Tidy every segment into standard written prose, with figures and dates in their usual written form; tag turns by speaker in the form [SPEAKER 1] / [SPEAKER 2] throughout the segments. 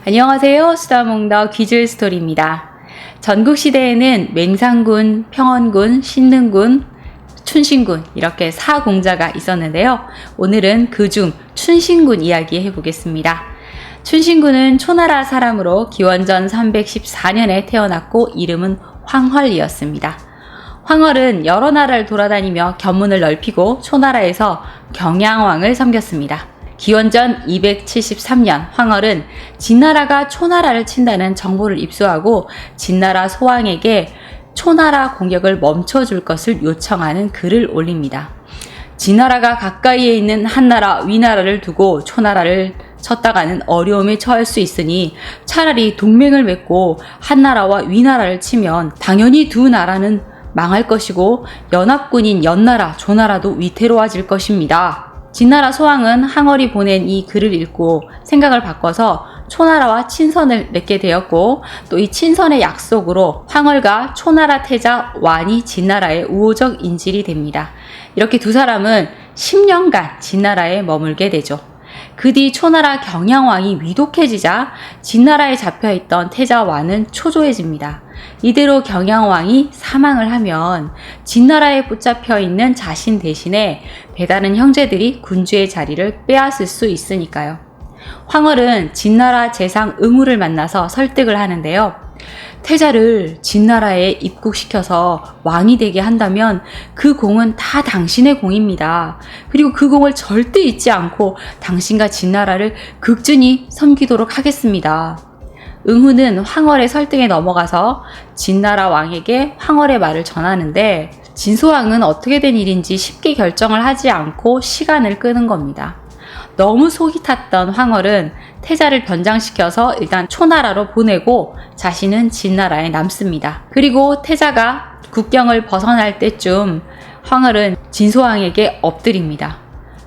[SPEAKER 1] 안녕하세요. 수다몽더 귀즐스토리입니다. 전국시대에는 맹산군, 평원군, 신릉군, 춘신군 이렇게 4공자가 있었는데요. 오늘은 그중 춘신군 이야기 해보겠습니다. 춘신군은 초나라 사람으로 기원전 314년에 태어났고 이름은 황헐이었습니다. 황헐은 여러 나라를 돌아다니며 견문을 넓히고 초나라에서 경양왕을 섬겼습니다. 기원전 273년 황헐은 진나라가 초나라를 친다는 정보를 입수하고 진나라 소왕에게 초나라 공격을 멈춰줄 것을 요청하는 글을 올립니다. 진나라가 가까이에 있는 한나라 위나라를 두고 초나라를 쳤다가는 어려움에 처할 수 있으니 차라리 동맹을 맺고 한나라와 위나라를 치면 당연히 두 나라는 망할 것이고 연합군인 연나라, 조나라도 위태로워질 것입니다. 진나라 소왕은 황헐이 보낸 이 글을 읽고 생각을 바꿔서 초나라와 친선을 맺게 되었고 또 이 친선의 약속으로 황헐과 초나라 태자 완이 진나라의 우호적 인질이 됩니다. 이렇게 두 사람은 10년간 진나라에 머물게 되죠. 그 뒤 초나라 경양왕이 위독해지자 진나라에 잡혀있던 태자완은 초조해집니다. 이대로 경양왕이 사망을 하면 진나라에 붙잡혀 있는 자신 대신에 배다른 형제들이 군주의 자리를 빼앗을 수 있으니까요. 황헐은 진나라 재상 응우를 만나서 설득을 하는데요. 태자를 진나라에 입국시켜서 왕이 되게 한다면 그 공은 다 당신의 공입니다. 그리고 그 공을 절대 잊지 않고 당신과 진나라를 극진히 섬기도록 하겠습니다. 응후는 황헐의 설득에 넘어가서 진나라 왕에게 황헐의 말을 전하는데 진소왕은 어떻게 된 일인지 쉽게 결정을 하지 않고 시간을 끄는 겁니다. 너무 속이 탔던 황헐은 태자를 변장시켜서 일단 초나라로 보내고 자신은 진나라에 남습니다. 그리고 태자가 국경을 벗어날 때쯤 황헐은 진소왕에게 엎드립니다.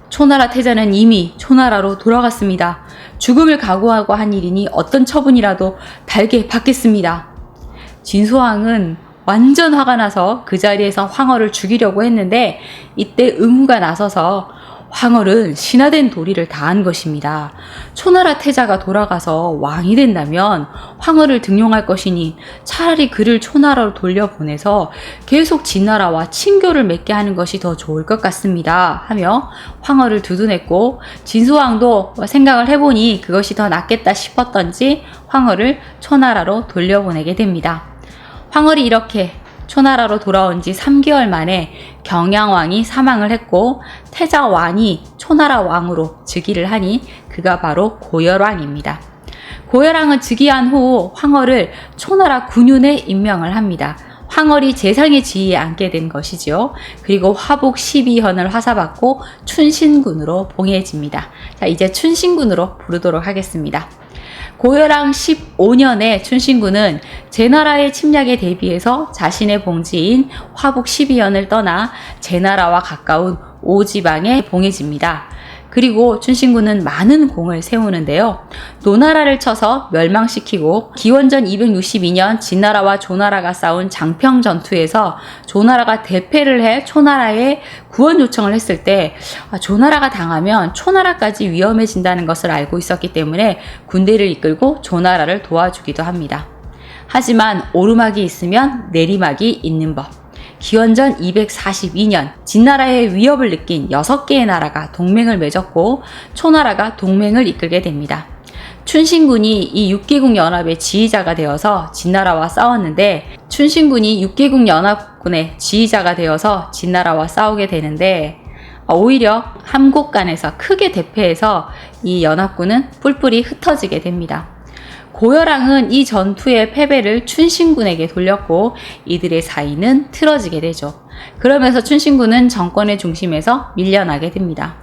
[SPEAKER 1] 초나라 태자는 이미 초나라로 돌아갔습니다. 죽음을 각오하고 한 일이니 어떤 처분이라도 달게 받겠습니다. 진소왕은 완전 화가 나서 그 자리에서 황헐을 죽이려고 했는데 이때 응후가 나서서 황헐은 신화된 도리를 다한 것입니다. 초나라 태자가 돌아가서 왕이 된다면 황헐을 등용할 것이니 차라리 그를 초나라로 돌려보내서 계속 진나라와 친교를 맺게 하는 것이 더 좋을 것 같습니다. 하며 황헐을 두둔했고 진소왕도 생각을 해보니 그것이 더 낫겠다 싶었던지 황헐을 초나라로 돌려보내게 됩니다. 황헐이 이렇게 초나라로 돌아온 지 3개월 만에 경양왕이 사망을 했고 태자완이 초나라 왕으로 즉위를 하니 그가 바로 고열왕입니다. 고열왕은 즉위한 후 황헐을 초나라 군윤에 임명을 합니다. 황헐이 재상의 지위에 앉게 된 것이죠. 그리고 화복 12현을 화사받고 춘신군으로 봉해집니다. 자, 이제 춘신군으로 부르도록 하겠습니다. 고열왕 15년에 춘신군은 제나라의 침략에 대비해서 자신의 봉지인 화북 12현을 떠나 제나라와 가까운 오지방에 봉해집니다. 그리고 춘신군은 많은 공을 세우는데요. 노나라를 쳐서 멸망시키고 기원전 262년 진나라와 조나라가 싸운 장평 전투에서 조나라가 대패를 해 초나라에 구원 요청을 했을 때 조나라가 당하면 초나라까지 위험해진다는 것을 알고 있었기 때문에 군대를 이끌고 조나라를 도와주기도 합니다. 하지만 오르막이 있으면 내리막이 있는 법. 기원전 242년 진나라의 위협을 느낀 6개의 나라가 동맹을 맺었고 초나라가 동맹을 이끌게 됩니다. 춘신군이 이 6개국 연합의 지휘자가 되어서 진나라와 싸웠는데 춘신군이 6개국 연합군의 지휘자가 되어서 진나라와 싸우게 되는데 오히려 함곡간에서 크게 대패해서 이 연합군은 뿔뿔이 흩어지게 됩니다. 고열왕은 이 전투의 패배를 춘신군에게 돌렸고 이들의 사이는 틀어지게 되죠. 그러면서 춘신군은 정권의 중심에서 밀려나게 됩니다.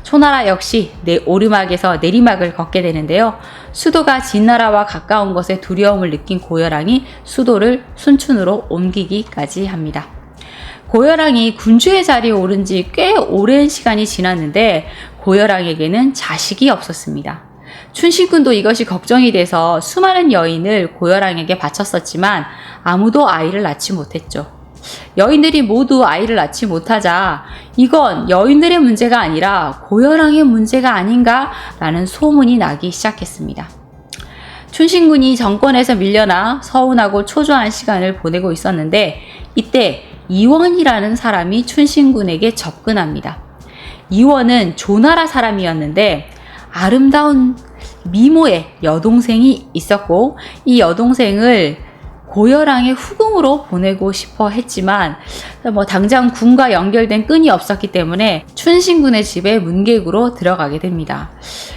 [SPEAKER 1] 초나라 역시 오르막에서 내리막을 걷게 되는데요. 수도가 진나라와 가까운 것에 두려움을 느낀 고열왕이 수도를 순춘으로 옮기기까지 합니다. 고열왕이 군주의 자리에 오른 지 꽤 오랜 시간이 지났는데 고열왕에게는 자식이 없었습니다. 춘신군도 이것이 걱정이 돼서 수많은 여인을 고열왕에게 바쳤었지만 아무도 아이를 낳지 못했죠. 여인들이 모두 아이를 낳지 못하자 이건 여인들의 문제가 아니라 고열왕의 문제가 아닌가라는 소문이 나기 시작했습니다. 춘신군이 정권에서 밀려나 서운하고 초조한 시간을 보내고 있었는데 이때 이원이라는 사람이 춘신군에게 접근합니다. 이원은 조나라 사람이었는데 아름다운 미모의 여동생이 있었고 이 여동생을 고열왕의 후궁으로 보내고 싶어 했지만 당장 군과 연결된 끈이 없었기 때문에 춘신군의 집에 문객으로 들어가게 됩니다.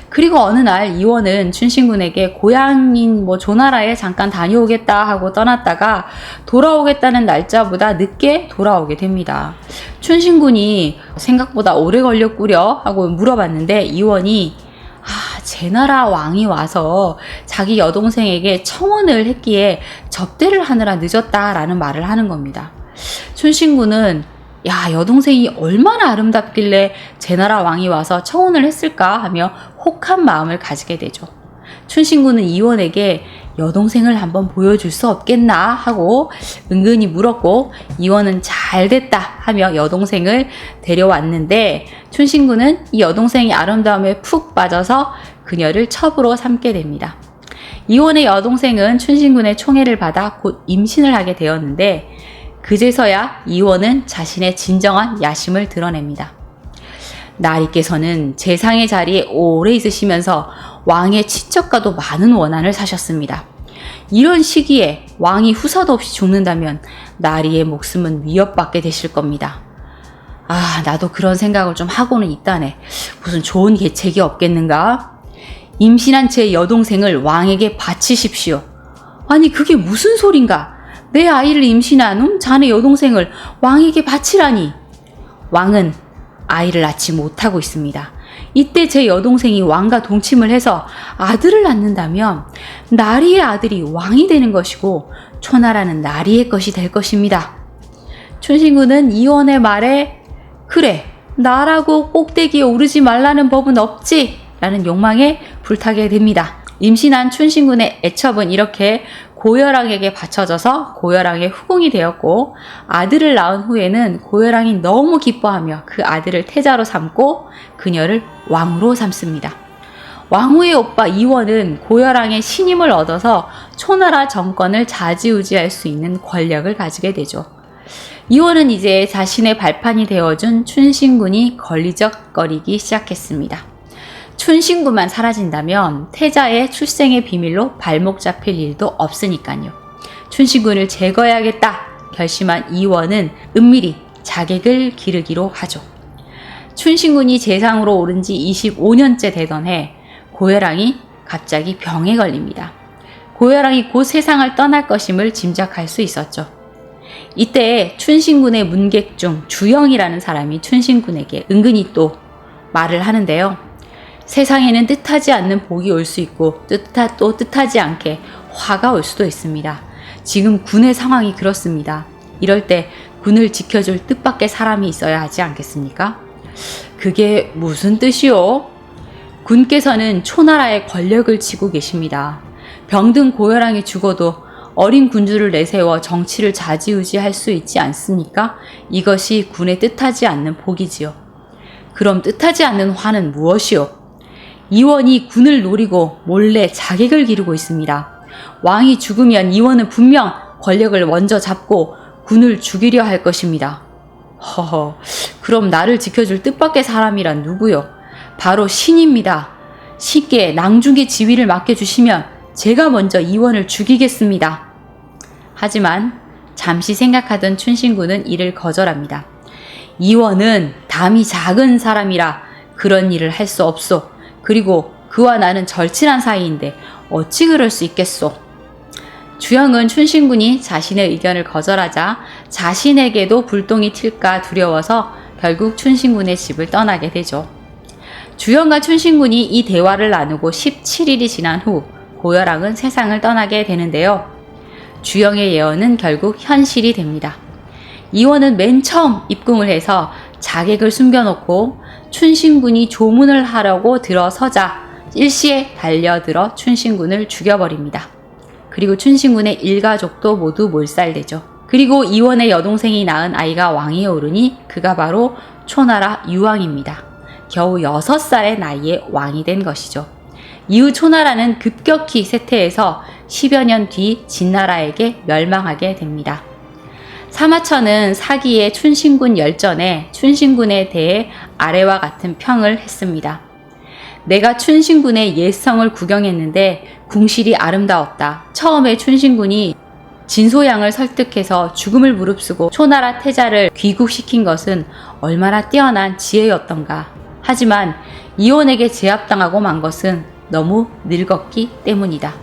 [SPEAKER 1] 그리고 어느 날 이원은 춘신군에게 고향인 조나라에 잠깐 다녀오겠다 하고 떠났다가 돌아오겠다는 날짜보다 늦게 돌아오게 됩니다. 춘신군이 생각보다 오래 걸렸구려 하고 물어봤는데 이원이 제나라 왕이 와서 자기 여동생에게 청혼을 했기에 접대를 하느라 늦었다라는 말을 하는 겁니다. 춘신군은 여동생이 얼마나 아름답길래 제나라 왕이 와서 청혼을 했을까 하며 혹한 마음을 가지게 되죠. 춘신군은 이원에게 여동생을 한번 보여줄 수 없겠나 하고 은근히 물었고 이원은 잘됐다 하며 여동생을 데려왔는데 춘신군은 이 여동생의 아름다움에 푹 빠져서 그녀를 첩으로 삼게 됩니다. 이원의 여동생은 춘신군의 총애를 받아 곧 임신을 하게 되었는데 그제서야 이원은 자신의 진정한 야심을 드러냅니다. 나리께서는 재상의 자리에 오래 있으시면서 왕의 친척과도 많은 원한을 사셨습니다. 이런 시기에 왕이 후사도 없이 죽는다면 나리의 목숨은 위협받게 되실 겁니다. 나도 그런 생각을 좀 하고는 있다네. 무슨 좋은 계책이 없겠는가? 임신한 제 여동생을 왕에게 바치십시오. 아니 그게 무슨 소린가? 내 아이를 임신한 자네 여동생을 왕에게 바치라니. 왕은 아이를 낳지 못하고 있습니다. 이때 제 여동생이 왕과 동침을 해서 아들을 낳는다면 나리의 아들이 왕이 되는 것이고 초나라는 나리의 것이 될 것입니다. 춘신군은 이원의 말에 그래 나라고 꼭대기에 오르지 말라는 법은 없지 라는 욕망에 불타게 됩니다. 임신한 춘신군의 애첩은 이렇게 고열왕에게 바쳐져서 고열왕의 후궁이 되었고 아들을 낳은 후에는 고열왕이 너무 기뻐하며 그 아들을 태자로 삼고 그녀를 왕으로 삼습니다. 왕후의 오빠 이원은 고열왕의 신임을 얻어서 초나라 정권을 좌지우지할 수 있는 권력을 가지게 되죠. 이원은 이제 자신의 발판이 되어준 춘신군이 걸리적거리기 시작했습니다. 춘신군만 사라진다면 태자의 출생의 비밀로 발목 잡힐 일도 없으니까요. 춘신군을 제거해야겠다 결심한 이원은 은밀히 자객을 기르기로 하죠. 춘신군이 재상으로 오른 지 25년째 되던 해 고열왕이 갑자기 병에 걸립니다. 고열왕이 곧 세상을 떠날 것임을 짐작할 수 있었죠. 이때 춘신군의 문객 중 주영이라는 사람이 춘신군에게 은근히 또 말을 하는데요. 세상에는 뜻하지 않는 복이 올 수 있고 또 뜻하지 않게 화가 올 수도 있습니다. 지금 군의 상황이 그렇습니다. 이럴 때 군을 지켜줄 뜻밖의 사람이 있어야 하지 않겠습니까? 그게 무슨 뜻이요? 군께서는 초나라의 권력을 쥐고 계십니다. 병든 고열왕이 죽어도 어린 군주를 내세워 정치를 좌지우지할 수 있지 않습니까? 이것이 군의 뜻하지 않는 복이지요. 그럼 뜻하지 않는 화는 무엇이요? 이원이 군을 노리고 몰래 자객을 기르고 있습니다. 왕이 죽으면 이원은 분명 권력을 먼저 잡고 군을 죽이려 할 것입니다. 그럼 나를 지켜줄 뜻밖의 사람이란 누구요? 바로 신입니다. 신께 낭중의 지위를 맡겨주시면 제가 먼저 이원을 죽이겠습니다. 하지만 잠시 생각하던 춘신군은 이를 거절합니다. 이원은 담이 작은 사람이라 그런 일을 할 수 없소. 그리고 그와 나는 절친한 사이인데 어찌 그럴 수 있겠소. 주영은 춘신군이 자신의 의견을 거절하자 자신에게도 불똥이 튈까 두려워서 결국 춘신군의 집을 떠나게 되죠. 주영과 춘신군이 이 대화를 나누고 17일이 지난 후 고열왕은 세상을 떠나게 되는데요. 주영의 예언은 결국 현실이 됩니다. 이원은 맨 처음 입궁을 해서 자객을 숨겨놓고 춘신군이 조문을 하려고 들어서자 일시에 달려들어 춘신군을 죽여버립니다. 그리고 춘신군의 일가족도 모두 몰살되죠. 그리고 이원의 여동생이 낳은 아이가 왕위에 오르니 그가 바로 초나라 유왕입니다. 겨우 6살의 나이에 왕이 된 것이죠. 이후 초나라는 급격히 쇠퇴해서 10여 년 뒤 진나라에게 멸망하게 됩니다. 사마천은 사기의 춘신군 열전에 춘신군에 대해 아래와 같은 평을 했습니다. 내가 춘신군의 옛성을 구경했는데 궁실이 아름다웠다. 처음에 춘신군이 진소양을 설득해서 죽음을 무릅쓰고 초나라 태자를 귀국시킨 것은 얼마나 뛰어난 지혜였던가. 하지만 이원에게 제압당하고 만 것은 너무 늙었기 때문이다.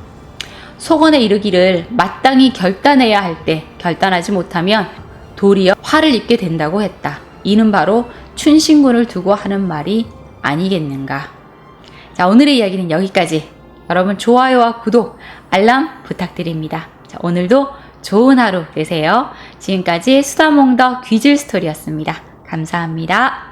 [SPEAKER 1] 속언에 이르기를 마땅히 결단해야 할 때 결단하지 못하면 도리어 화를 입게 된다고 했다. 이는 바로 춘신군을 두고 하는 말이 아니겠는가. 자, 오늘의 이야기는 여기까지. 여러분 좋아요와 구독, 알람 부탁드립니다. 자, 오늘도 좋은 하루 되세요. 지금까지 수다몽더 귀즐스토리였습니다. 감사합니다.